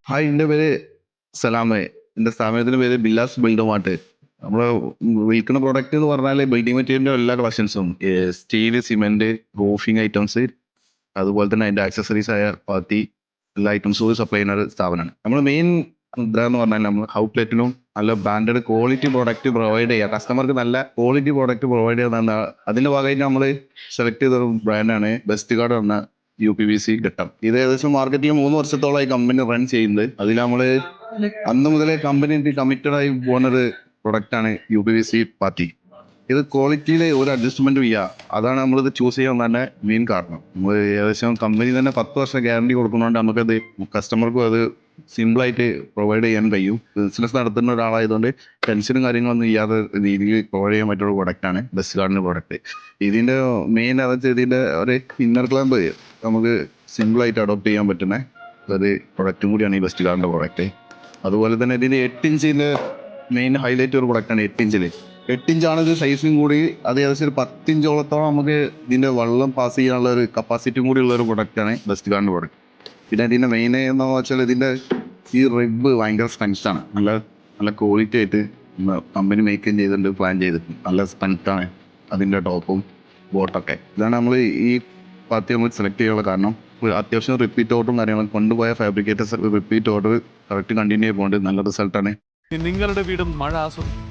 Hi, എൻ്റെ പേര് സലാമ്. എൻ്റെ സ്ഥാപനത്തിൻ്റെ പേര് ബില്ലാസ് ബിൽഡ് മാർട്ട്. നമ്മൾ വിൽക്കുന്ന പ്രൊഡക്റ്റ് എന്ന് പറഞ്ഞാൽ ബിൽഡിംഗ് മെറ്റീരിയലിൻ്റെ എല്ലാ കളക്ഷൻസും സ്റ്റീല്, സിമെൻറ്റ്, റൂഫിംഗ് ഐറ്റംസ്, അതുപോലെ തന്നെ അതിൻ്റെ ആക്സസറീസ് ആയ പാത്തി എല്ലാ ഐറ്റംസും സപ്ലൈ ചെയ്യുന്ന ഒരു സ്ഥാപനമാണ്. നമ്മൾ മെയിൻ ഇതെന്ന് പറഞ്ഞാൽ നമ്മൾ ഔട്ട്ലെറ്റിനും നല്ല ബ്രാൻഡഡ് ക്വാളിറ്റി പ്രോഡക്റ്റ് പ്രൊവൈഡ് ചെയ്യുക, കസ്റ്റമർക്ക് നല്ല ക്വാളിറ്റി പ്രോഡക്റ്റ് പ്രൊവൈഡ് ചെയ്യുന്ന അതിൻ്റെ ഭാഗമായിട്ട് നമ്മൾ സെലക്ട് ചെയ്ത ബ്രാൻഡാണ് ബെസ്റ്റ് ഗാർഡ് എന്ന UPVC ഘട്ടം. ഇത് ഏകദേശം മാർക്കറ്റിൽ 3 വർഷത്തോളമായി കമ്പനി റൺ ചെയ്യുന്നത്. അതിൽ നമ്മൾ അന്ന് മുതലേ കമ്പനി കമ്മിറ്റഡ് ആയി പോകുന്നൊരു പ്രൊഡക്റ്റാണ് UPVC പാത്തി. ഇത് ക്വാളിറ്റിയിൽ ഒരു അഡ്ജസ്റ്റ്മെന്റ് ചെയ്യുക, അതാണ് നമ്മളിത് ചൂസ് ചെയ്യാൻ തന്നെ മെയിൻ കാരണം. നമ്മൾ ഏകദേശം കമ്പനി തന്നെ 10 വർഷം ഗ്യാരണ്ടി കൊടുക്കുന്നതുകൊണ്ട് നമുക്കത് കസ്റ്റമർക്കും അത് സിമ്പിളായിട്ട് പ്രൊവൈഡ് ചെയ്യാൻ കഴിയും. ബിസിനസ് നടത്തുന്ന ഒരാളായതുകൊണ്ട് ടെൻഷനും കാര്യങ്ങളൊന്നും ചെയ്യാതെ രീതിയിൽ പ്രൊവൈഡ് ചെയ്യാൻ പറ്റുന്ന പ്രൊഡക്റ്റാണ് ബെസ്റ്റ് ഗാർഡിൻ്റെ പ്രൊഡക്റ്റ്. ഇതിൻ്റെ മെയിൻ അതെന്ന് ഇതിൻ്റെ ഒരു ഇന്നർ ക്ലാമ്പ് നമുക്ക് സിമ്പിളായിട്ട് അഡോപ്റ്റ് ചെയ്യാൻ പറ്റുന്ന ഒരു പ്രൊഡക്റ്റും കൂടിയാണ് ഈ ബെസ്റ്റ് ഗാർഡിൻ്റെ പ്രൊഡക്റ്റ്. അതുപോലെ തന്നെ ഇതിൻ്റെ 8 ഇഞ്ചിൻ്റെ മെയിൻ ഹൈലൈറ്റ് ഒരു പ്രൊഡക്റ്റാണ്. 8 ഇഞ്ചിൽ 8 ഇഞ്ചാണ് ഇത് സൈസും കൂടി. അത് ഏകദേശം ഒരു 10 ഇഞ്ചോളത്തോളം നമുക്ക് ഇതിൻ്റെ വെള്ളം പാസ് ചെയ്യാനുള്ള ഒരു കപ്പാസിറ്റിയും കൂടി ഉള്ള ഒരു പ്രൊഡക്റ്റാണ് ബെസ്റ്റ് ഗാർഡിൻ്റെ പ്രൊഡക്റ്റ്. പിന്നെ ഇതിൻ്റെ മെയിൻ എന്ന് വെച്ചാൽ ഇതിൻ്റെ ഈ റിബ് ഭയങ്കര സ്ട്രെങ്ത്താണ്. നല്ല നല്ല ക്വാളിറ്റി ആയിട്ട് കമ്പനി മേക്ക് ചെയ്തിട്ടുണ്ട്, പ്ലാൻ ചെയ്തിട്ടുണ്ട്. നല്ല സ്ട്രെങ്ത്താണ് അതിൻ്റെ ടോപ്പും ബോട്ടൊക്കെ. ഇതാണ് നമ്മൾ ഈ പാത്തി നമ്മൾ സെലക്ട് ചെയ്യാനുള്ള കാരണം. അത്യാവശ്യം റിപ്പീറ്റ് ഓർഡറും കാര്യങ്ങളും കൊണ്ടുപോയ fabricators repeat order correct continue ചെയ്യുമ്പോൾ നല്ല റിസൾട്ടാണ്. നിങ്ങളുടെ വീടും മഴ ആസ്വദിക്കും.